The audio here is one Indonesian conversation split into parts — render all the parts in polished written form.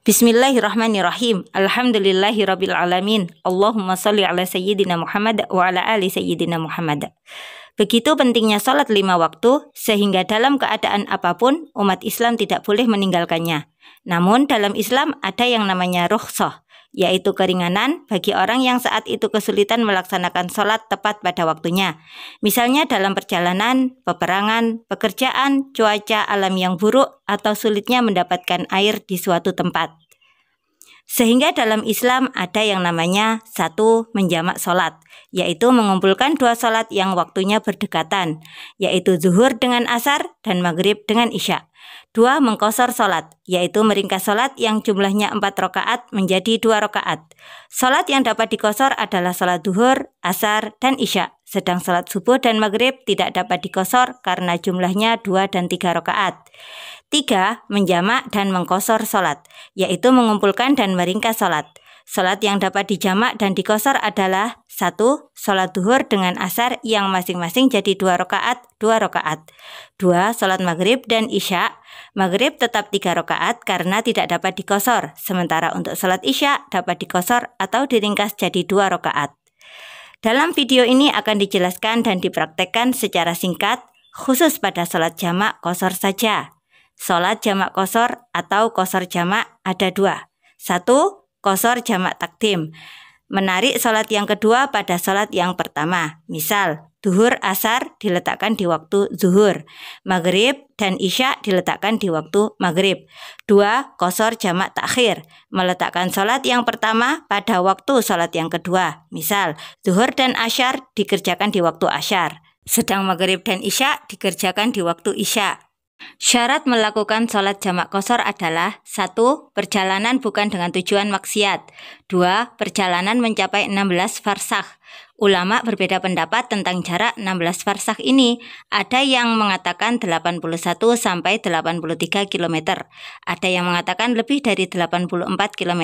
Bismillahirrahmanirrahim. Alhamdulillahirabbil alamin. Allahumma shalli ala sayyidina Muhammad wa ala ali sayyidina Muhammad. Begitu pentingnya salat 5 waktu sehingga dalam keadaan apapun umat Islam tidak boleh meninggalkannya. Namun dalam Islam ada yang namanya rukhsah, yaitu keringanan bagi orang yang saat itu kesulitan melaksanakan salat tepat pada waktunya. Misalnya dalam perjalanan, peperangan, pekerjaan, cuaca alam yang buruk, atau sulitnya mendapatkan air di suatu tempat. Sehingga dalam Islam ada yang namanya 1. Menjamak salat, yaitu mengumpulkan 2 salat yang waktunya berdekatan, yaitu zuhur dengan asar dan maghrib dengan isya. 2. Mengqashar salat, yaitu meringkas salat yang jumlahnya 4 rakaat menjadi 2 rakaat. Salat yang dapat diqashar adalah salat zuhur, asar, dan isya. Sedang salat subuh dan maghrib tidak dapat diqashar karena jumlahnya 2 dan 3 rakaat. 3. Menjamak dan mengqashar salat, yaitu mengumpulkan dan meringkas salat. Salat yang dapat dijamak dan diqashar adalah 1. Salat zuhur dengan asar yang masing-masing jadi 2 rakaat, 2 rakaat. 2. Salat maghrib dan isya. Maghrib tetap 3 rakaat karena tidak dapat diqashar. Sementara untuk salat isya dapat diqashar atau diringkas jadi 2 rakaat. Dalam video ini akan dijelaskan dan dipraktekkan secara singkat, khusus pada salat jamak qashar saja. Salat jamak qashar atau qashar jamak ada 2. 1. Qashar jamak takdim, menarik salat yang kedua pada salat yang pertama. Misal, zuhur asar diletakkan di waktu zuhur, maghrib dan isya diletakkan di waktu maghrib. 2. Qashar jamak takhir, meletakkan salat yang pertama pada waktu salat yang kedua. Misal, zuhur dan asyar dikerjakan di waktu asyar, sedang maghrib dan isya dikerjakan di waktu isya. Syarat melakukan salat jamak qashar adalah 1. Perjalanan bukan dengan tujuan maksiat. 2. Perjalanan mencapai 16 farsakh. Ulama berbeda pendapat tentang jarak 16 farsakh ini. Ada yang mengatakan 81 sampai 83 km. Ada yang mengatakan lebih dari 84 km.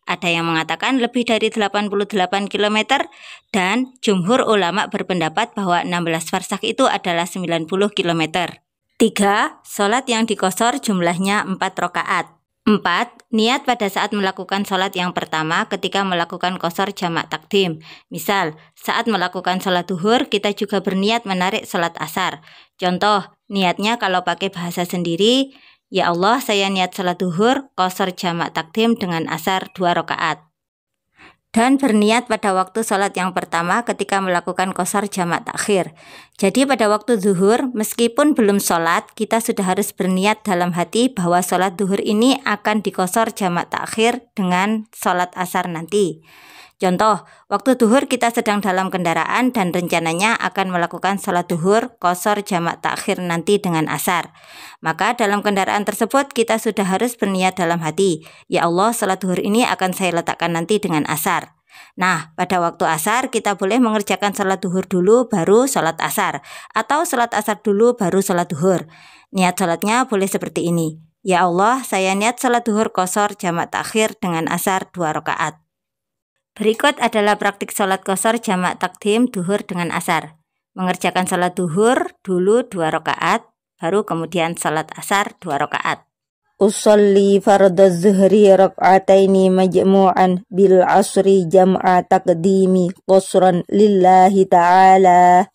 Ada yang mengatakan lebih dari 88 km. Dan jumhur ulama berpendapat bahwa 16 farsakh itu adalah 90 km. 3. Salat yang diqashar jumlahnya 4 rakaat. 4. Niat pada saat melakukan salat yang pertama ketika melakukan qashar jamak takdim. Misal, saat melakukan salat zuhur kita juga berniat menarik salat asar. Contoh, niatnya kalau pakai bahasa sendiri, ya Allah saya niat salat zuhur qashar jamak takdim dengan asar 2 rakaat. Dan berniat pada waktu salat yang pertama ketika melakukan qashar jamak takhir. Jadi pada waktu zuhur, meskipun belum salat, kita sudah harus berniat dalam hati bahwa salat zuhur ini akan diqashar jamak takhir dengan salat asar nanti. Contoh, waktu zuhur kita sedang dalam kendaraan dan rencananya akan melakukan salat zuhur qashar jamak takhir nanti dengan asar. Maka dalam kendaraan tersebut kita sudah harus berniat dalam hati, ya Allah salat zuhur ini akan saya letakkan nanti dengan asar. Nah, pada waktu asar kita boleh mengerjakan salat zuhur dulu baru salat asar, atau salat asar dulu baru salat zuhur. Niat salatnya boleh seperti ini. Ya Allah, saya niat salat zuhur qashar jamak takhir dengan asar 2 rakaat. Berikut adalah praktik salat qashar jamak takdim zuhur dengan asar. Mengerjakan salat zuhur dulu 2 rakaat, baru kemudian salat asar 2 rakaat. Usolli fardaz zuhri rak'ataini majmu'an bil asri jam'a taqdimi qasran lillahi ta'ala.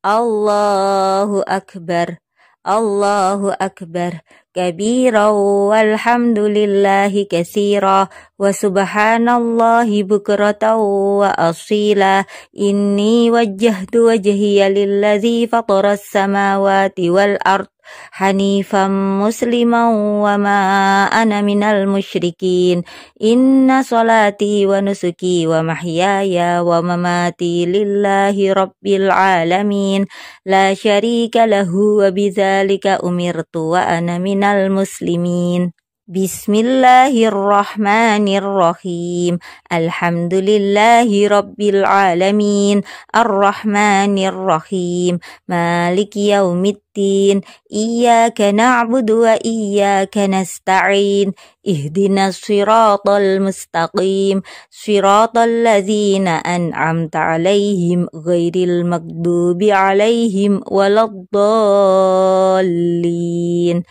Allahu akbar, Allahu akbar, kabira walhamdulillahi katsira wa subhanallahi bukratan wa asila. Inni wajjahtu wajhiya lillazi fataras samawati wal ard hanifan musliman wa ma ana minal musyrikin. Inna salati wa nusuki wa mahyaya wa mamati lillahi rabbil alamin la syarika lahu wa bidzalika umirtu wa ana minal muslimin. Bismillahirrahmanirrahim. Alhamdulillahi rabbil alamin. Ar-Rahmanirrahim. Maliki yaumiddin. Iyyaka na'budu wa iyyaka nasta'in. Ihdinas siratal mustaqim. Siratal ladzina an'amta 'alaihim ghairil maghdubi 'alaihim waladdallin.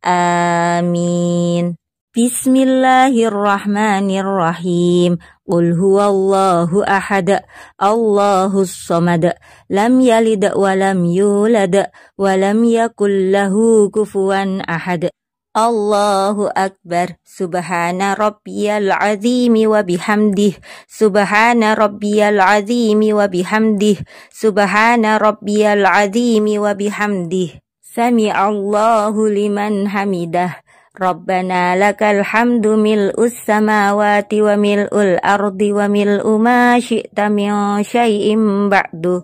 Amin. Bismillahirrahmanirrahim. Qul huwallahu ahad, Allahus samad, lam yalid wa lam yulad, wa lam yakul lahu kufuwan ahad. Allahu akbar. Subhana rabbiyal azimi wa bihamdih. Subhana rabbiyal azimi wa bihamdih. Subhana rabbiyal azimi wa bihamdih. Sami'allahu liman hamidah. Rabbana lakal hamdu mil'us samawati wa mil'ul ardi wa mil'u ma syi'ta min syai'im ba'du.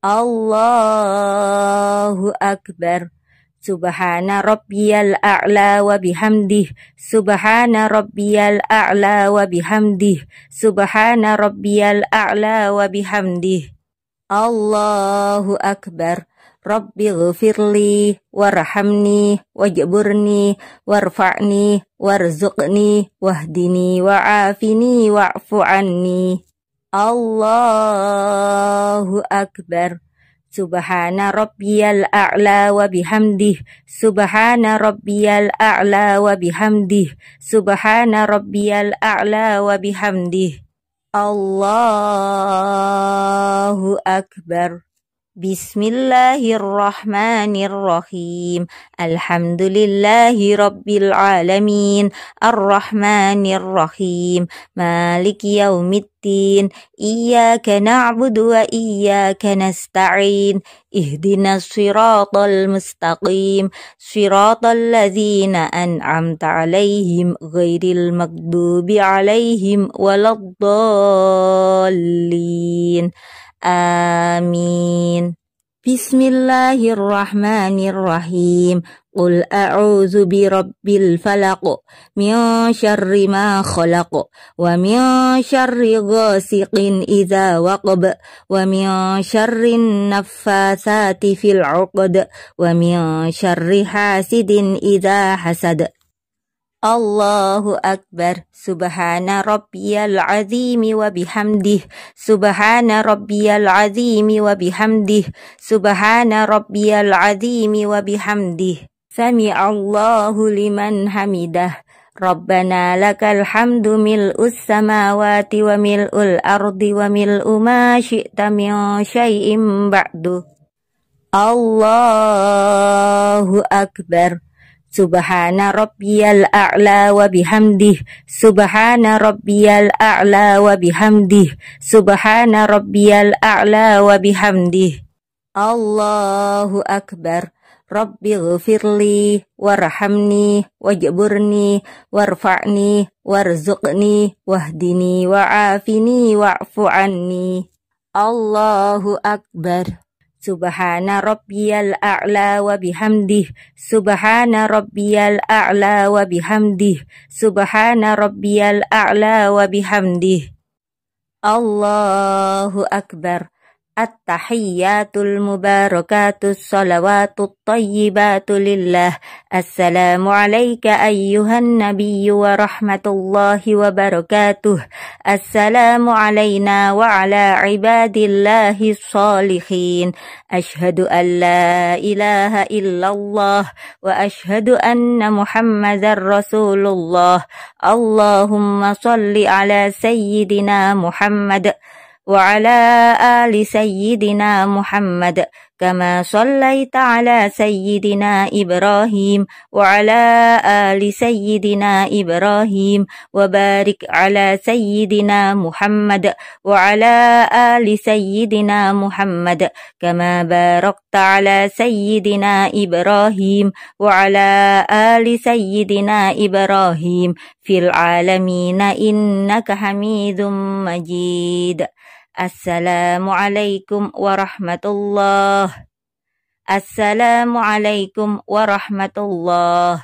Allahu akbar. Subhana rabbiyal a'la wa bihamdih. Subhana rabbiyal a'la wa bihamdih. Subhana rabbiyal a'la wa bihamdih. Allahu akbar. Rabbi ghfirli warhamni wajburni warfa'ni warzuqni wahdini wa'afini wa'fu anni. Allahu akbar. Subhana rabbiyal a'la wa bihamdih. Subhana rabbiyal a'la wa bihamdih. Subhana rabbiyal a'la wa bihamdih. Allahu akbar. Bismillahirrahmanirrahim. Alhamdulillahi rabbil alamin. Ar-Rahmanirrahim. Maliki yaumiddin. Iyyaka na'budu wa iyyaka nasta'in. Ihdinas siratal mustaqim. Siratal ladzina an'amta 'alaihim ghairil maghdubi 'alaihim waladdallin. Amin. Bismillahirrahmanirrahim. Qul a'udzu birabbil falaq min syarri ma khalaq wa min syarri ghasiqin idza waqab wa min syarrin naffatsati fil 'uqad wa min syarri hasidin idza hasad. Allahu akbar. Subhana rabbiyal azimi wa bihamdih. Subhana rabbiyal azimi wa bihamdih. Subhana rabbiyal azimi wa bihamdih. Sami'allahu liman hamidah. Rabbana lakal hamdu mil'us samawati wa mil'ul ardi wa mil'u ma syi'ta min syai'im ba'du. Allahu akbar. Subhana rabbiyal a'la wa bihamdih. Subhana rabbiyal a'la wa bihamdih. Subhana rabbiyal a'la wa bihamdih. Allahu akbar. Rabbi ghfirli warhamni wajburni warfa'ni warzuqni wahdini wa'afini wa'fu anni. Allahu akbar. Subhana rabbiyal a'la wa bihamdih. Subhana rabbiyal a'la wa bihamdih. Subhana rabbiyal a'la wa bihamdih. Allahu akbar. At-tahiyyatul mubarakatus salawatut tayyibatu lillah. Assalamu alayka ayyuhan nabiyyu wa rahmatullahi wa barakatuh. Assalamu alayna wa ala ibadillahi sholihin. Ashhadu an la ilaha illallah wa ashhadu anna muhammadar rasulullah. Allahumma salli ala sayyidina Muhammad wa ala ali sayyidina Muhammad kama sallaita ala sayyidina Ibrahim wa ala ali sayyidina Ibrahim wa barik ala sayyidina Muhammad wa ala ali sayyidina Muhammad kama barakta ala sayyidina Ibrahim wa ala ali sayyidina Ibrahim fil alamina innaka Hamidum Majid. Assalamualaikum warahmatullah. Assalamualaikum warahmatullah.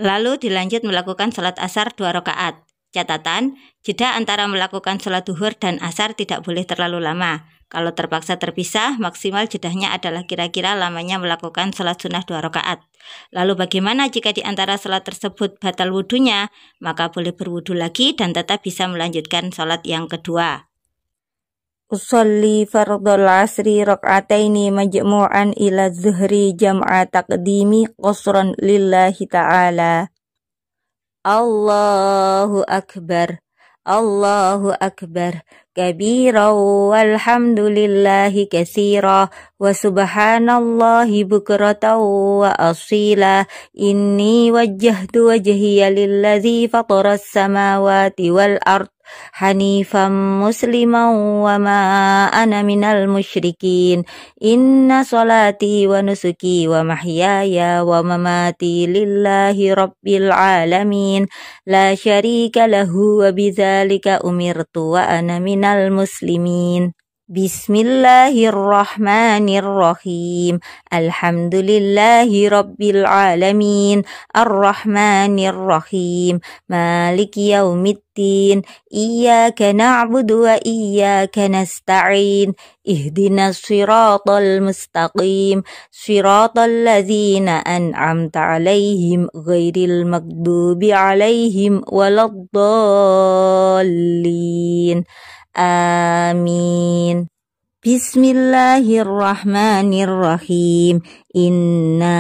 Lalu dilanjut melakukan sholat asar 2 rakaat. Catatan, jeda antara melakukan sholat duhur dan asar tidak boleh terlalu lama. Kalau terpaksa terpisah, maksimal jedahnya adalah kira-kira lamanya melakukan sholat sunnah 2 rakaat. Lalu bagaimana jika di antara sholat tersebut batal wudunya? Maka boleh berwudu lagi dan tetap bisa melanjutkan sholat yang kedua. Usolli fardal asri rak'ataini majmu'an ila zuhri jam'a taqdimi qasran lillahi ta'ala. Allahu akbar, Allahu akbar, kabira walhamdulillahi katsira wa subhanallahi bukratan wa asila. Inni wajjahtu wajhiya lilladzi fataras samawati wal ard hanifan musliman wa ma ana minal musyrikin. Inna salati wa nusuki wa mahyaya wa mamati lillahi rabbil alamin la syarika lahu wa bidzalika umirtu wa ana minal muslimin. Bismillahirrahmanirrahim. Alhamdulillahi rabbil alamin. Ar-Rahmanirrahim. Maliki yaumiddin. Iyyaka na'budu wa iyyaka nasta'in. Ihdinas siratal mustaqim. Siratal ladzina an'amta 'alaihim ghairil maghdubi 'alaihim waladdallin. Amin. Bismillahirrahmanirrahim. Inna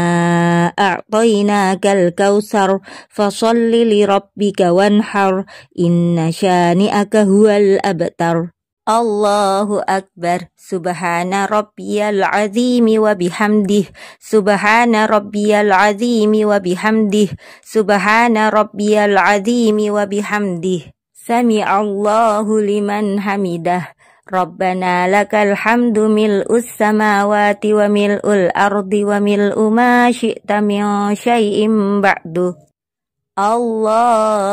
a'tainakal kautsar fasholli li rabbika wanhar. Inna syani'aka huwal abtar. Allahu akbar. Subhana rabbiyal azimi wa bihamdih. Subhana rabbiyal azimi wa bihamdih. Subhana rabbiyal azimi wa bihamdih. Sami'allahu liman hamidah. Rabbana lakal hamdu mil'us samawati wa mil'ul ardi wa mil'u ma syi'ta min syai'im ba'du. Allahu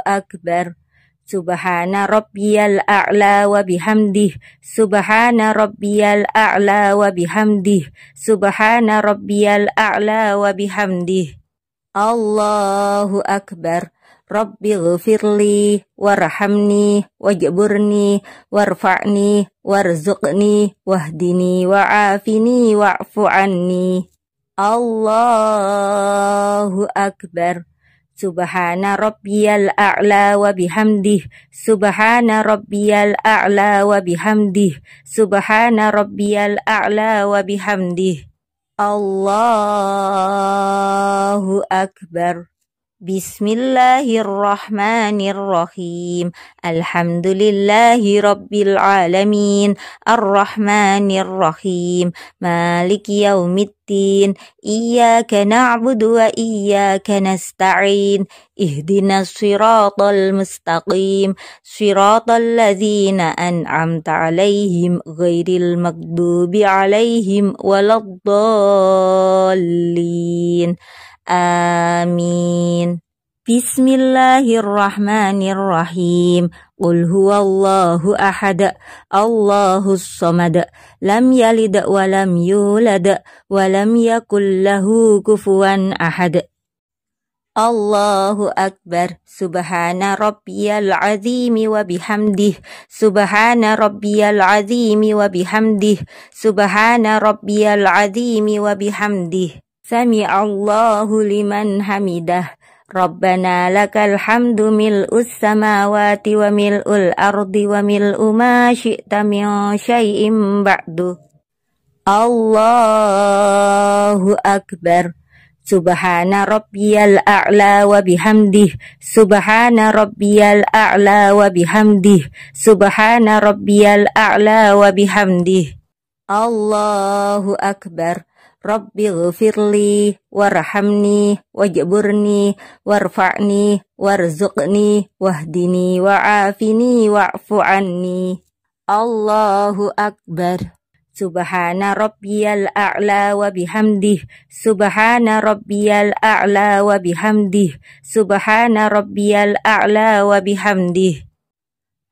akbar. Subhana rabbiyal a'la wa bihamdih. Subhana rabbiyal a'la wa bihamdih. Subhana rabbiyal a'la wa bihamdih. Allahu akbar. Rabbi ghfirli warhamni wajburni warfa'ni warzuqni wahdini wa'afini wa'fu anni. Allahu akbar. Subhana rabbiyal a'la wa bihamdih. Subhana rabbiyal a'la wa bihamdih. Subhana rabbiyal a'la wa bihamdih. Allahu akbar. Bismillahirrahmanirrahim. Alhamdulillahi rabbil alamin. Ar-Rahmanirrahim. Maliki yaumiddin. Iyyaka na'budu wa iyyaka nasta'in. Ihdinas siratal mustaqim. Siratal ladzina an'amta 'alaihim ghairil maghdubi 'alaihim waladdallin. Amin. Bismillahirrahmanirrahim. Qul huwallahu ahad. Allahus samad. Lam yalid wa lam yulad wa lam yakul lahu kufuwan ahad. Allahu akbar. Subhana rabbiyal azimi wa bihamdih. Subhana rabbiyal azimi wa bihamdih. Subhana rabbiyal azimi wa bihamdih. Sami'allahu liman hamidah. Rabbana lakal hamdu mil'us samawati wa mil'ul ardi wa mil'u ma syi'ta min syai'im ba'du. Allahu akbar. Subhana rabbiyal a'la wa bihamdih. Subhana rabbiyal a'la wa bihamdih. Subhana rabbiyal a'la wa bihamdih. Allahu akbar. Rabbi ghfirli warhamni wajburni warfa'ni warzuqni wahdini wa'afini wa'fu anni. Allahu akbar. Subhana rabbiyal a'la wa bihamdih. Subhana rabbiyal a'la wa bihamdih. Subhana rabbiyal a'la wa bihamdih.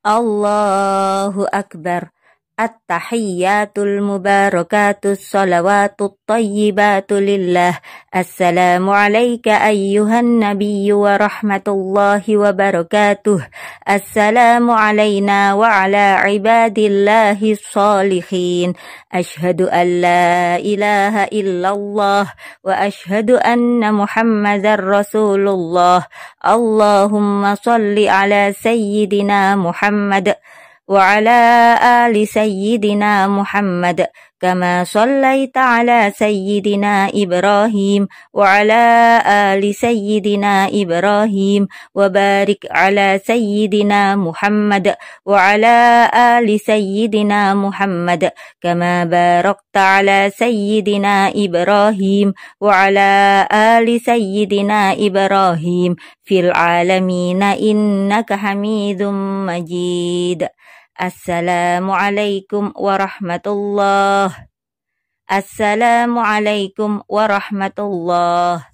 Allahu akbar. At-tahiyyatul mubarakatus salawatut tayyibatu lillah. Assalamu alayka ayyuhan nabiyyu wa rahmatullahi wa barakatuh. Assalamu alayna wa ala ibadillahi shalihin. Ashhadu an la ilaha illallah wa ashhadu anna muhammadar rasulullah. Allahumma salli ala sayyidina Muhammad وعلى آل سيدنا محمد كما صليت على سيدنا إبراهيم وعلى آل سيدنا إبراهيم وبارك على سيدنا محمد وعلى آل سيدنا محمد كما باركت على سيدنا إبراهيم وعلى آل سيدنا إبراهيم في العالمين إنك حميد مجيد. Assalamualaikum warahmatullahi. Assalamualaikum warahmatullahi.